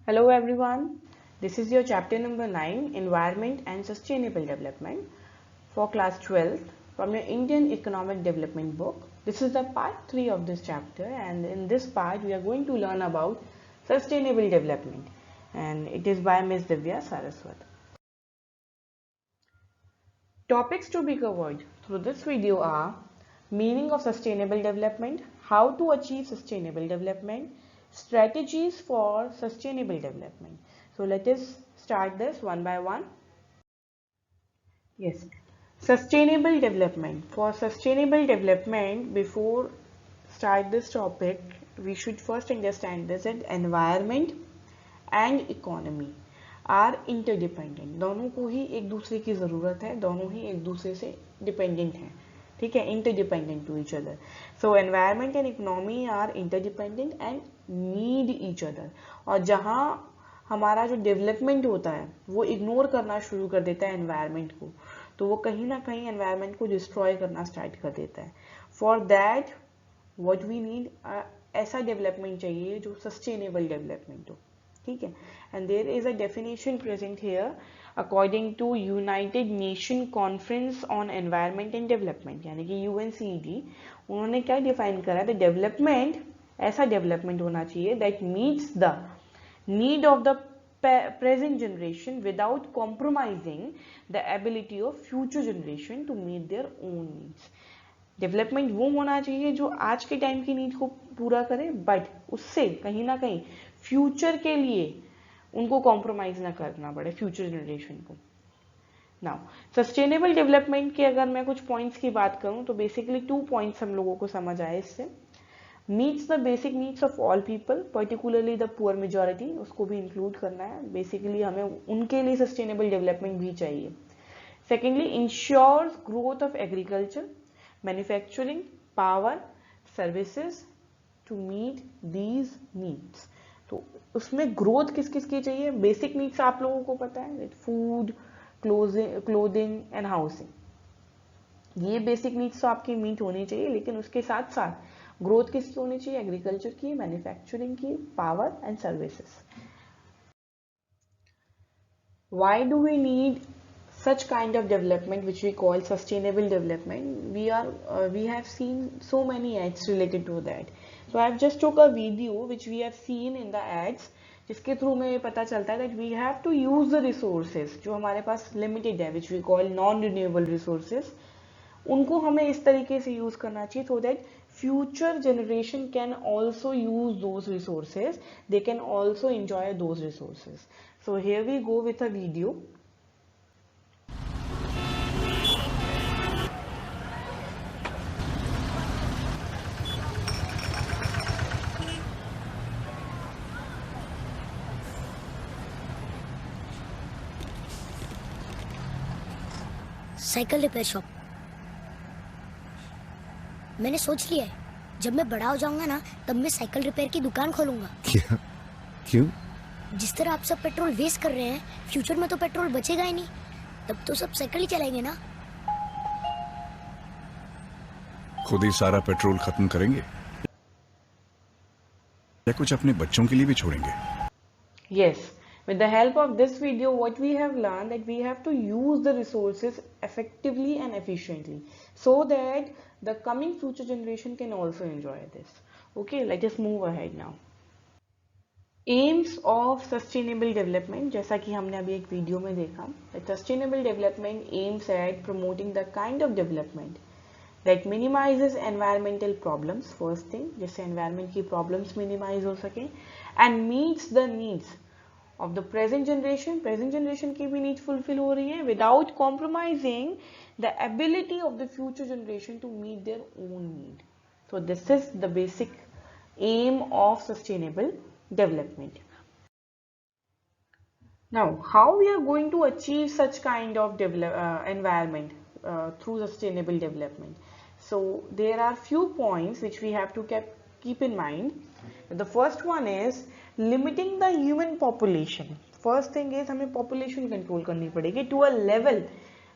Hello everyone, this is your chapter number 9, Environment and Sustainable Development for class 12 from your Indian Economic Development book. This is the part 3 of this chapter, and in this part we are going to learn about sustainable development, and it is by Ms. Divya Saraswat. Topics to be covered through this video are meaning of sustainable development, how to achieve sustainable development, strategies for sustainable development. So let us start this one by one. Yes, sustainable development. For sustainable development, before start this topic, we should first understand this that environment and economy are interdependent, दोनों को ही एक दूसरे की ज़रूरत है, दोनों ही एक दूसरे से डिपेंडेंट हैं, ठीक है, interdependent to each other. So environment and economy are interdependent and need each other. और जहाँ हमारा जो डेवलपमेंट होता है वो इग्नोर करना शुरू कर देता है एनवायरनमेंट को, तो वो कहीं ना कहीं एनवायरनमेंट को डिस्ट्रॉय करना स्टार्ट कर देता है. For that what we need, ऐसा डेवलपमेंट चाहिए जो सस्टेनेबल डेवलपमेंट हो, ठीक है. And there is a definition present here according to United Nation Conference on Environment and Development, यानी कि UNCED. उन्होंने क्या डिफाइन करा, द डेवलपमेंट, ऐसा डेवलपमेंट होना चाहिए that meets the need of the present generation without compromising the ability of future generation to meet their own needs. Development वो होना चाहिए जो आज के टाइम की नीड को पूरा करे, बट उससे कहीं ना कहीं फ्यूचर के लिए उनको कॉम्प्रोमाइज ना करना पड़े फ्यूचर जनरेशन को. नाउ सस्टेनेबल डेवलपमेंट के अगर मैं कुछ पॉइंट्स की बात करूं तो बेसिकली 2 पॉइंट्स हम लोगों को समझ आए इससे. Meets the basic needs of all people, particularly the poor majority, उसको भी इंक्लूड करना है. बेसिकली हमें उनके लिए सस्टेनेबल डेवलपमेंट भी चाहिए. Secondly, ensures growth of agriculture, manufacturing, power, services to meet these needs. तो उसमें ग्रोथ किस किस की चाहिए? बेसिक नीड्स आप लोगों को पता है, फूड, क्लोथिंग एंड हाउसिंग. ये बेसिक नीड्स तो आपकी मीट होनी चाहिए, लेकिन उसके साथ साथ ग्रोथ किसकी होनी चाहिए? एग्रीकल्चर की, मैन्युफैक्चरिंग की, power and services. Why do we need such kind of development which we call sustainable development? We have seen so many ads related to that. So I have just took a video which we have seen in the ads, जिसके through में पता चलता है that we have to use the resources जो हमारे पास limited है, which we call non-renewable resources. उनको हमें इस तरीके से यूज करना चाहिए so that future generation can also use those resources, they can also enjoy those resources. So here we go with a video. Cycle repair shop. मैंने सोच लिया है, जब मैं बड़ा हो जाऊंगा ना, तब मैं साइकिल रिपेयर की दुकान खोलूंगा. क्या? क्यों? जिस तरह आप सब पेट्रोल वेस्ट कर रहे हैं, फ्यूचर में तो पेट्रोल बचेगा ही नहीं, तब तो सब साइकिल ही चलाएंगे ना. खुद ही सारा पेट्रोल खत्म करेंगे या कुछ अपने बच्चों के लिए भी छोड़ेंगे? Yes, with the help of this video what we have learned that we have to use the resources effectively and efficiently so that the coming future generation can also enjoy this. Okay, let us move ahead now. Aims of sustainable development, जैसा कि हमने अभी एक video में देखा, sustainable development aims at promoting the kind of development that minimises environmental problems, first thing, जिससे environment की problems minimise हो सके, and meets the needs of the present generation. Present generation की भी नीड्स फुलफिल हो रही है without compromising the ability of the future generation to meet their own need. So this is the basic aim of sustainable development. Now, how we are going to achieve such kind of environment through sustainable development? So, there are few points which we have to keep in mind. The first one is limiting the human population. First thing is हमें population control करनी पड़ेगी to a level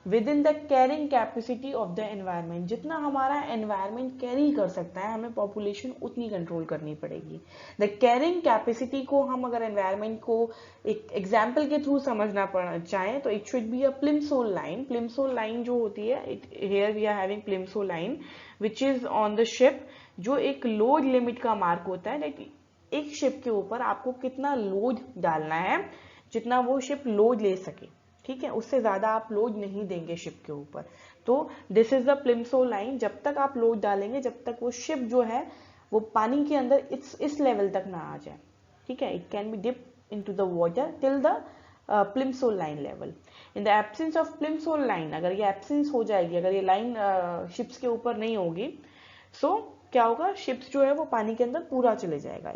with in the carrying capacity of the environment, जितना हमारा environment carry कर सकता है हमें population उतनी कंट्रोल करनी पड़ेगी। द कैरिंग कैपेसिटी को हम अगर एनवायरनमेंट को एक एग्जाम्पल के थ्रू समझना चाहें तो it should be a Plimsoll line. Plimsoll line जो होती है, here we are having Plimsoll line which is on the ship, जो एक लोड लिमिट का मार्क होता है, एक शिप के ऊपर आपको कितना लोड डालना है, जितना वो शिप लोड ले सके, ठीक है, उससे ज्यादा आप लोड नहीं देंगे शिप के ऊपर। तो this is the Plimsoll line. जब तक आप लोड डालेंगे, जब तक वो शिप जो है वो पानी के अंदर इस लेवल तक ना आ जाए, ठीक है, it can be dip into the water till the Plimsoll line level. In the absence of Plimsoll line, अगर ये एब्सेंस हो जाएगी, अगर ये लाइन शिप्स के ऊपर नहीं होगी, सो क्या होगा, शिप्स जो है वो पानी के अंदर पूरा चले जाएगा,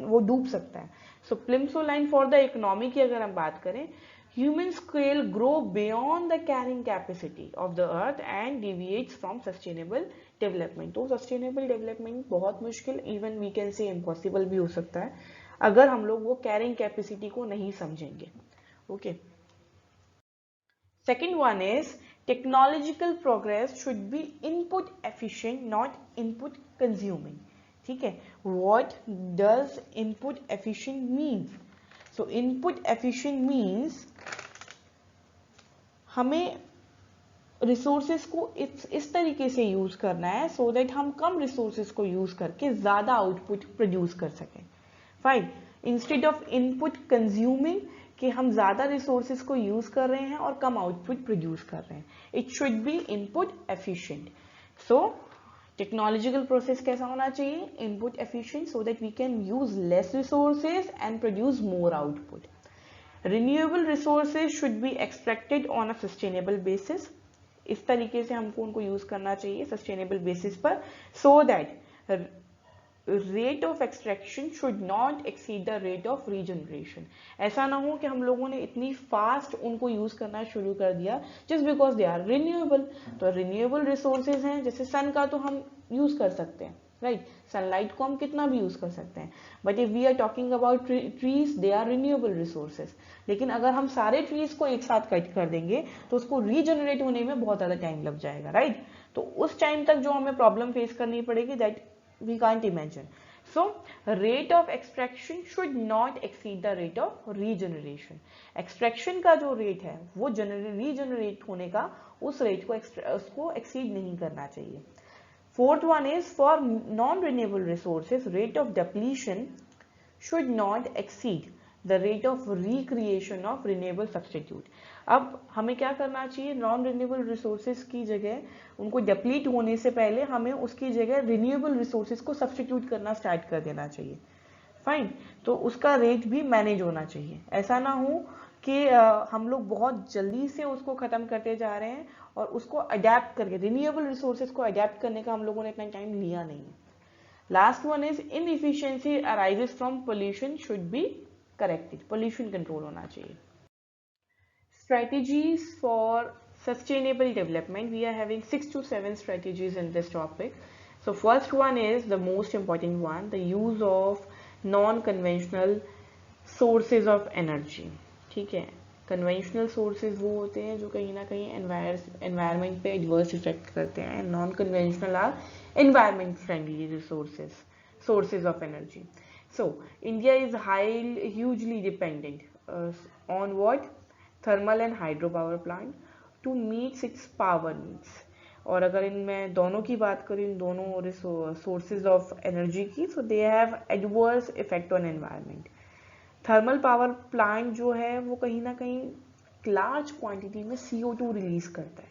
वो डूब सकता है। So Plimsoll line for the economy की अगर हम बात करें, human scale grow beyond the carrying capacity of the earth and deviates from sustainable development. तो सस्टेनेबल डेवलपमेंट बहुत मुश्किल, even we can say impossible भी हो सकता है अगर हम लोग वो कैरिंग कैपेसिटी को नहीं समझेंगे। Okay, second one is technological progress should be input efficient, not input consuming, ठीक है। what does input efficient means? so input efficient means हमें रिसोर्सेज को इस तरीके से यूज करना है सो दैट हम कम रिसोर्सेज को यूज करके ज्यादा आउटपुट प्रोड्यूस कर सकें। Fine, instead of input consuming, कि हम ज्यादा रिसोर्सेज को यूज कर रहे हैं और कम आउटपुट प्रोड्यूस कर रहे हैं। It should be input efficient. So technological process कैसा होना चाहिए? Input efficient, so that we can use less resources and produce more output. Renewable resources should be extracted on a sustainable basis, इस तरीके से हमको उनको यूज करना चाहिए सस्टेनेबल बेसिस पर, so that rate of extraction should not exceed the rate of regeneration. ऐसा ना हो कि हम लोगों ने इतनी फास्ट उनको यूज करना शुरू कर दिया just because they are renewable. तो रिन्यूएबल रिसोर्सेज हैं, जैसे सन का तो हम यूज कर सकते हैं, राइट, सनलाइट को हम कितना भी यूज कर सकते हैं, but if we are talking about trees, they are renewable resources. लेकिन अगर हम सारे ट्रीज को एक साथ कट कर देंगे तो उसको रीजनरेट होने में बहुत ज्यादा टाइम लग जाएगा, राइट। तो उस टाइम तक जो हमें प्रॉब्लम फेस करनी पड़ेगी, that we can't imagine. So rate of extraction should not exceed the rate of regeneration. extraction का जो रेट है वो रीजनरेट होने का उस रेट को उसको एक्सीड नहीं करना चाहिए। Fourth one is for non renewable resources, rate of depletion should not exceed the rate of recreation of renewable substitute. अब हमें क्या करना चाहिए? नॉन रिन्यूएबल रिसोर्सेज की जगह, उनको डिप्लीट होने से पहले हमें उसकी जगह रिन्यूएबल रिसोर्सेज को सब्सटीट्यूट करना स्टार्ट कर देना चाहिए। फाइन, तो उसका रेट भी मैनेज होना चाहिए। ऐसा ना हो कि हम लोग बहुत जल्दी से उसको खत्म करते जा रहे हैं और उसको अडेप्ट करके, रिन्यूएबल रिसोर्सेज को अडेप्ट करने का हम लोगों ने इतना टाइम लिया नहीं है। Last one is inefficiency arises from pollution should be corrected, pollution control होना चाहिए। Strategies for sustainable development, we are having 6 to 7 strategies in this topic. So first one is the most important one, the use of non-conventional sources of energy, ठीक है। Conventional sources वो होते हैं जो कहीं ना कहीं एनवायरनमेंट पे एडवर्स इफेक्ट करते हैं, non conventional or environment friendly sources of energy. So India is hugely dependent on what? Thermal and hydropower plant to meet its power needs. और अगर इनमें दोनों की बात करें, इन दोनों सोर्सेज ऑफ एनर्जी की, so they have adverse effect on environment. Thermal power plant जो है वो कहीं ना कहीं लार्ज क्वांटिटी में CO2 रिलीज करता है।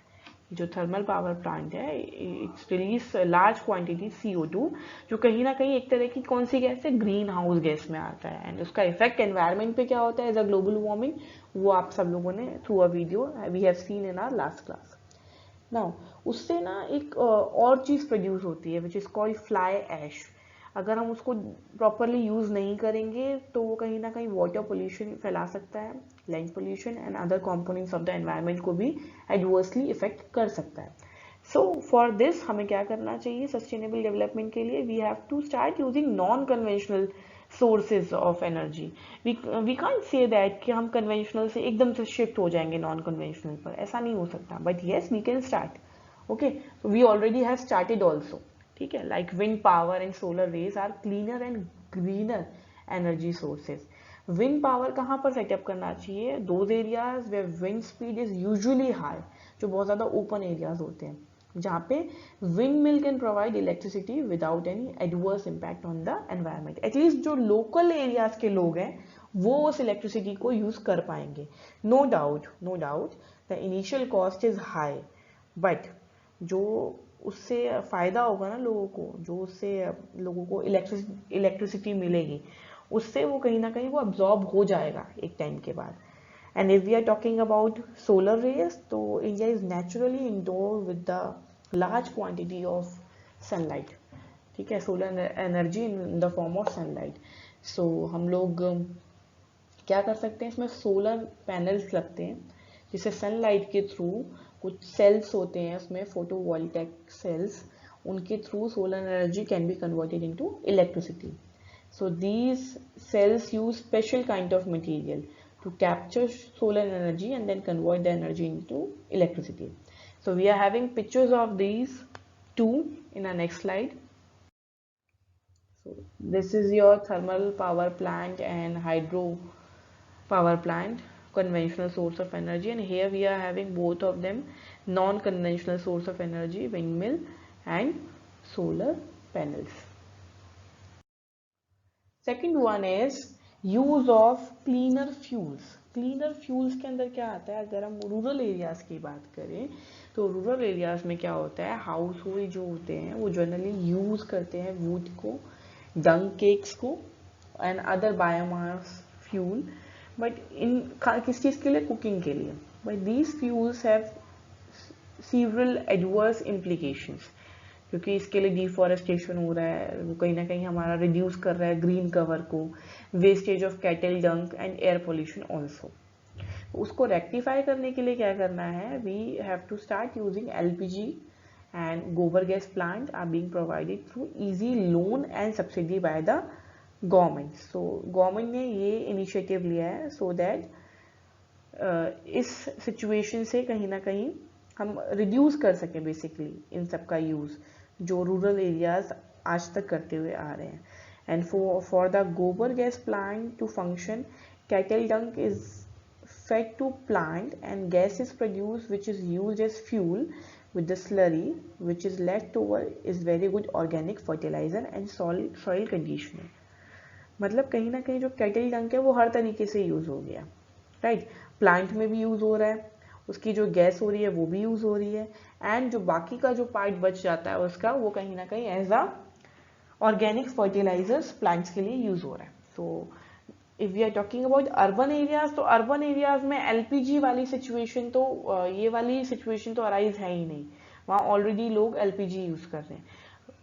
जो थर्मल पावर प्लांट है, it's release large quantity CO2, जो कहीं ना कहीं एक तरह की कौन सी गैस है? ग्रीन हाउस गैस में आता है। एंड उसका इफेक्ट एनवायरनमेंट पे क्या होता है एज अ ग्लोबल वार्मिंग, वो आप सब लोगों ने through a video we have seen in our last class. Now उससे ना एक और चीज प्रोड्यूस होती है which is called fly ash. अगर हम उसको प्रॉपरली यूज नहीं करेंगे तो वो कहीं ना कहीं वाटर पोल्यूशन फैला सकता है, land pollution and other components of the environment को भी एडवर्सली इफेक्ट कर सकता है। सो फॉर दिस हमें क्या करना चाहिए? सस्टेनेबल डेवलपमेंट के लिए we have to start using non conventional sources of energy. We can't say that कि हम कन्वेंशनल से एकदम से शिफ्ट हो जाएंगे नॉन कन्वेंशनल पर, ऐसा नहीं हो सकता. But yes we can start. Okay, तो we already have started also. ठीक है, like wind power and solar rays are cleaner and greener energy sources. Wind power कहाँ पर सेटअप करना चाहिए? Those areas where wind speed is usually high, जो बहुत ज़्यादा ओपन एरियाज होते हैं, जहाँ पे wind mill can provide electricity without any adverse impact on the environment. At least जो लोकल एरियाज के लोग हैं वो उस इलेक्ट्रिसिटी को यूज कर पाएंगे. No doubt the initial cost is high, but जो उससे फायदा होगा ना लोगों को, जो उससे लोगों को इलेक्ट्रिसिटी मिलेगी, उससे वो कहीं ना कहीं वो अब्जॉर्ब हो जाएगा एक टाइम के बाद. And if we are talking about solar rays, so India is naturally endowed with the large quantity of sunlight. ठीक है, solar energy in the form of sunlight. So हम लोग क्या कर सकते हैं, इसमें सोलर पैनल्स लगते हैं जिससे सनलाइट के थ्रू कुछ सेल्स होते हैं उसमें, फोटोवोल्टेइक सेल्स, उनके through solar energy can be converted into electricity. So these cells use special kind of material to capture solar energy and then convert the energy into electricity. So we are having pictures of these two in our next slide. So this is your thermal power plant and hydro power plant, conventional source of energy, and here we are having both of them, non-conventional source of energy, windmill and solar panels. Second one is use of cleaner fuels. Cleaner fuels के अंदर क्या आता है? अगर हम rural areas की बात करें तो रूरल एरियाज में क्या होता है, हाउस होल्ड जो होते हैं वो जनरली यूज करते हैं वुड को, डंग केक्स को and other biomass fuel, but in किस चीज के लिए? कुकिंग के लिए. But these fuels have several adverse implications, क्योंकि इसके लिए डिफॉरेस्टेशन हो रहा है, वो कहीं ना कहीं हमारा रिड्यूस कर रहा है ग्रीन कवर को, wastage of cattle dung and air pollution also. उसको रेक्टिफाई करने के लिए क्या करना है? We have to start using LPG and gobar gas plant are being provided through easy loan and subsidy by the government. So government ने ये initiative लिया है सो दैट इस सिचुएशन से कहीं ना कहीं हम रिड्यूस कर सकें बेसिकली इन सब का यूज जो रूरल एरियाज आज तक करते हुए आ रहे हैं. And for the gobar gas plant to function, cattle dung is fed to plant and gas is produced which is used as fuel with the slurry which is left over is very good organic fertilizer and soil conditioner. मतलब कहीं ना कहीं जो cattle डंक है वो हर तरीके से यूज हो गया, राइट. प्लांट में भी यूज हो रहा है, उसकी जो गैस हो रही है वो भी यूज हो रही है, एंड जो बाकी का जो पार्ट बच जाता है उसका वो कहीं ना कहीं as a organic fertilisers plants के लिए यूज हो रहा है. So if we are talking about urban areas, तो अर्बन एरियाज में एलपीजी वाली सिचुएशन तो ये वाली सिचुएशन तो अराइज है ही नहीं, वहाँ ऑलरेडी लोग एलपीजी यूज कर रहे हैं.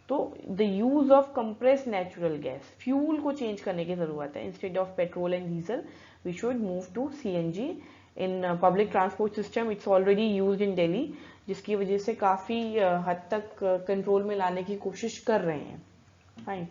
तो the use of compressed natural gas, fuel को चेंज करने की जरूरत है. Instead of petrol and diesel we should move to CNG. In public transport system it's already used in Delhi, जिसकी वजह से काफी हद तक कंट्रोल में लाने की कोशिश कर रहे हैं. Fine.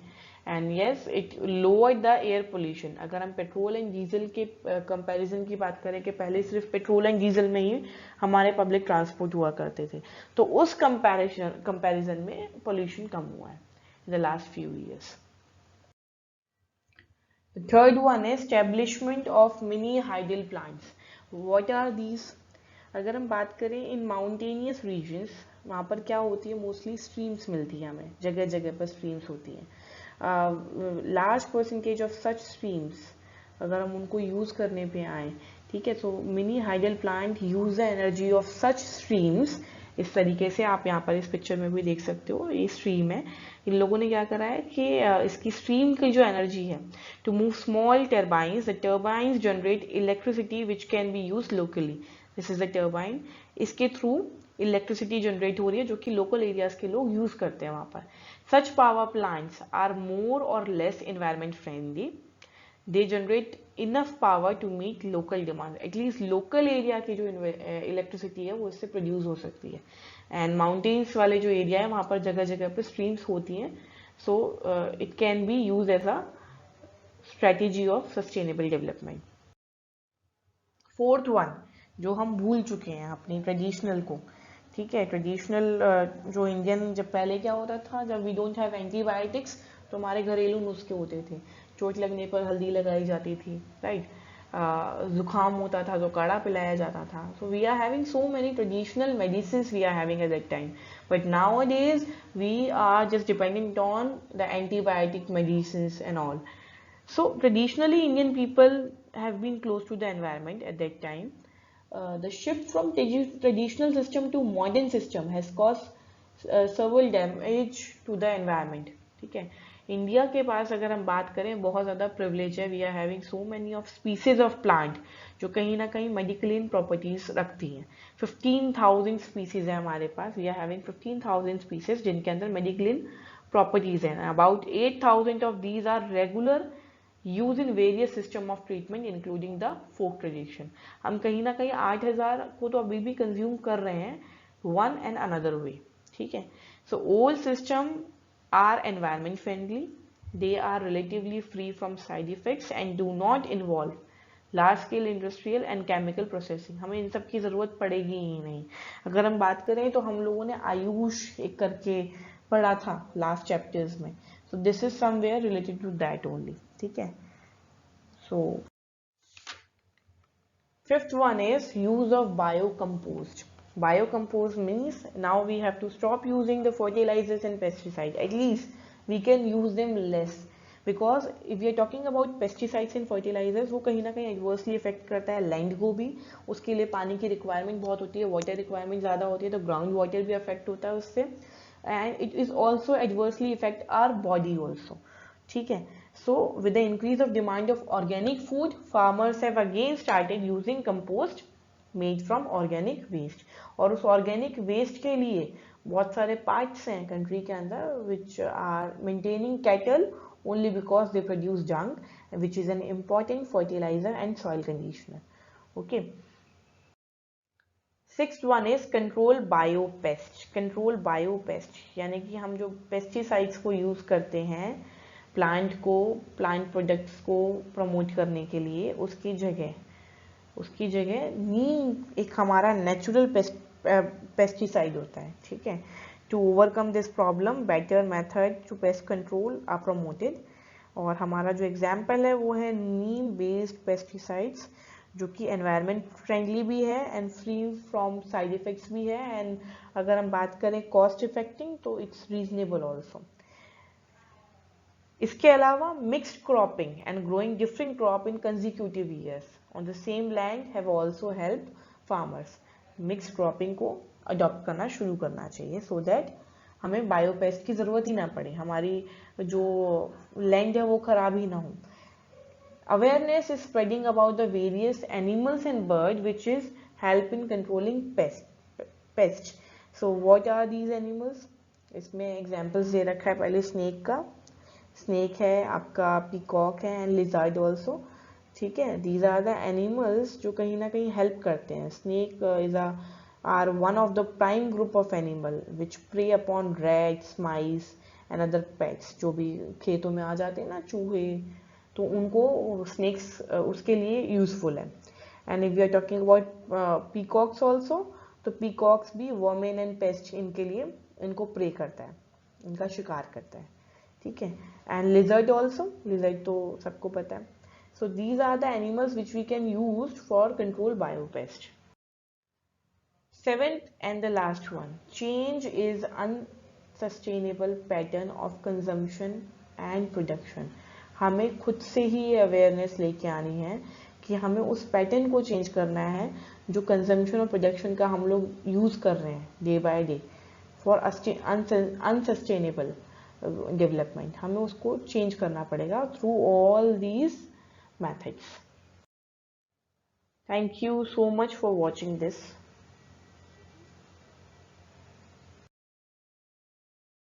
And yes it lower the air pollution. अगर हम पेट्रोल एंड डीजल के कंपैरिजन की बात करें कि पहले सिर्फ पेट्रोल एंड डीजल में ही हमारे पब्लिक ट्रांसपोर्ट हुआ करते थे, तो उस कंपैरिजन में पोल्यूशन कम हुआ है in the last few years. The third one is establishment of mini hydel plants. What are these? अगर हम बात करें इन माउंटेनियस रीजन्स, वहाँ पर क्या होती है, मोस्टली स्ट्रीम्स मिलती है हमें, जगह जगह पर स्ट्रीम्स होती हैं. Large percentage of such streams अगर हम उनको यूज करने पे आए, ठीक है, सो mini hydel plant use the energy of such streams. इस तरीके से आप यहाँ पर इस पिक्चर में भी देख सकते हो, ये स्ट्रीम है. इन लोगों ने क्या करा है कि इसकी स्ट्रीम की जो एनर्जी है, to move small turbines, the turbines generate electricity which can be use locally. This is the turbine. इसके थ्रू इलेक्ट्रिसिटी जनरेट हो रही है जो कि लोकल एरियाज के लोग यूज करते हैं वहां पर. Such power plants are more or less environment friendly. They generate enough power to meet local demand. At least local area की जो इलेक्ट्रिसिटी है वो इससे प्रोड्यूस हो सकती है. एंड माउंटेन्स वाले जो एरिया है वहाँ पर जगह जगह पे स्ट्रीम्स होती हैं, so it can be use as a strategy of sustainable development. Fourth one जो हम भूल चुके हैं अपनी ट्रेडिशनल को, ठीक है, ट्रेडिशनल जो इंडियन, जब पहले क्या होता था, जब वी डोंट हैव एंटीबायोटिक्स तो हमारे घरेलू नुस्खे होते थे, चोट लगने पर हल्दी लगाई जाती थी, राइट, जुकाम होता था तो काढ़ा पिलाया जाता था। So we are having so many traditional medicine we are having at that time, but nowadays we are just dependent on the antibiotic medicines and all. So traditionally Indian people have been close to the environment at that time. The shift from traditional system to modern system has caused several damage to the environment, ठीक है। India के पास अगर हम बात करें बहुत ज़्यादा privilege है, we are having so many of species of plant जो कहीं ना कहीं मेडिकलिन प्रॉपर्टीज रखती हैं। 15,000 स्पीसीज है हमारे पास, वी आर हैविंग 15,000 स्पीसीज जिनके अंदर मेडिकलिन प्रॉपर्टीज हैं। About 8,000 of these are regular use in various system of treatment including the folk tradition. हम कहीं ना कहीं 8,000 को तो अभी भी कंज्यूम कर रहे हैं वन एंड अनदर वे, ठीक है। So old system are environment friendly, they are relatively free from side effects and do not involve large scale industrial and chemical processing। हमें इन सब की ज़रूरत पड़ेगी ही नहीं। अगर हम बात करें तो हम लोगों ने आयुष एक करके पढ़ा था लास्ट चैप्टर्स में, so this is somewhere related to that only, ठीक है। So fifth one is use of biocompost. Biocompost means now we have to stop using the fertilizers and pesticides. At least we can use them less, because if we are talking about pesticides and fertilizers, वो कहीं ना कहीं adversely affect करता है land को भी, उसके लिए पानी की रिक्वायरमेंट बहुत होती है, वाटर रिक्वायरमेंट ज़्यादा होती है, तो ग्राउंड वाटर भी अफेक्ट होता है उससे, and it is also adversely effect our body also, ठीक है। So with the increase of demand of organic food, farmers have again started using compost made from organic waste। और उस organic waste के लिए बहुत सारे parts हैं country के अंदर which are maintaining cattle only because they produce dung, which is an important fertilizer and soil conditioner, okay। Sixth one is control biopest। control biopest यानी कि हम जो pesticides को यूज करते हैं प्लांट प्रोडक्ट्स को प्रमोट करने के लिए, उसकी जगह नीम एक हमारा नेचुरल पेस्टिसाइड होता है, ठीक है। To overcome this problem better method to pest control are promoted. और हमारा जो एग्जाम्पल है वो है नीम बेस्ड पेस्टिसाइड्स, जो कि एनवायरनमेंट फ्रेंडली भी है and free from side effects भी है, एंड अगर हम बात करें कॉस्ट इफेक्टिंग तो इट्स रीजनेबल ऑल्सो। इसके अलावा mixed cropping and growing different crop in consecutive years on the same land have also help farmers. Mixed cropping को अडॉप्ट करना शुरू करना चाहिए सो दैट हमें बायोपेस्ट की ज़रूरत ही ना पड़े, हमारी जो लैंड है वो खराब ही ना हो। Awareness is spreading about the various animals and bird which is help in controlling pest. So what are these animals? इसमें एग्जाम्पल्स दे रखा है, पहले स्नेक है, आपका पीकॉक है एंड लिजर्ड ऑल्सो, ठीक है। दीज आर द एनिमल्स जो कहीं ना कहीं हेल्प करते हैं। Snake is are one of the prime group of animal which prey upon rats, mice and other pets. जो भी खेतों में आ जाते हैं ना चूहे, तो उनको स्नेक्स उसके लिए यूजफुल है। And if we are talking about peacocks also, तो पीकॉक्स भी वर्मेन एंड पेस्ट इनके लिए इनको प्रे करता है, इनका शिकार करता है, ठीक है। एंड लिजर्ड ऑल्सो, लिजर्ड तो सबको पता है। So these are the animals which we can use for control biopest. Seventh and the last one, change is unsustainable pattern of consumption and production। हमें खुद से ही ये अवेयरनेस लेके आनी है कि हमें उस पैटर्न को चेंज करना है जो कंजम्पशन और प्रोडक्शन का हम लोग यूज कर रहे हैं day by day for unsustainable development. हमें उसको चेंज करना पड़ेगा through all these methods। Thank you so much for watching this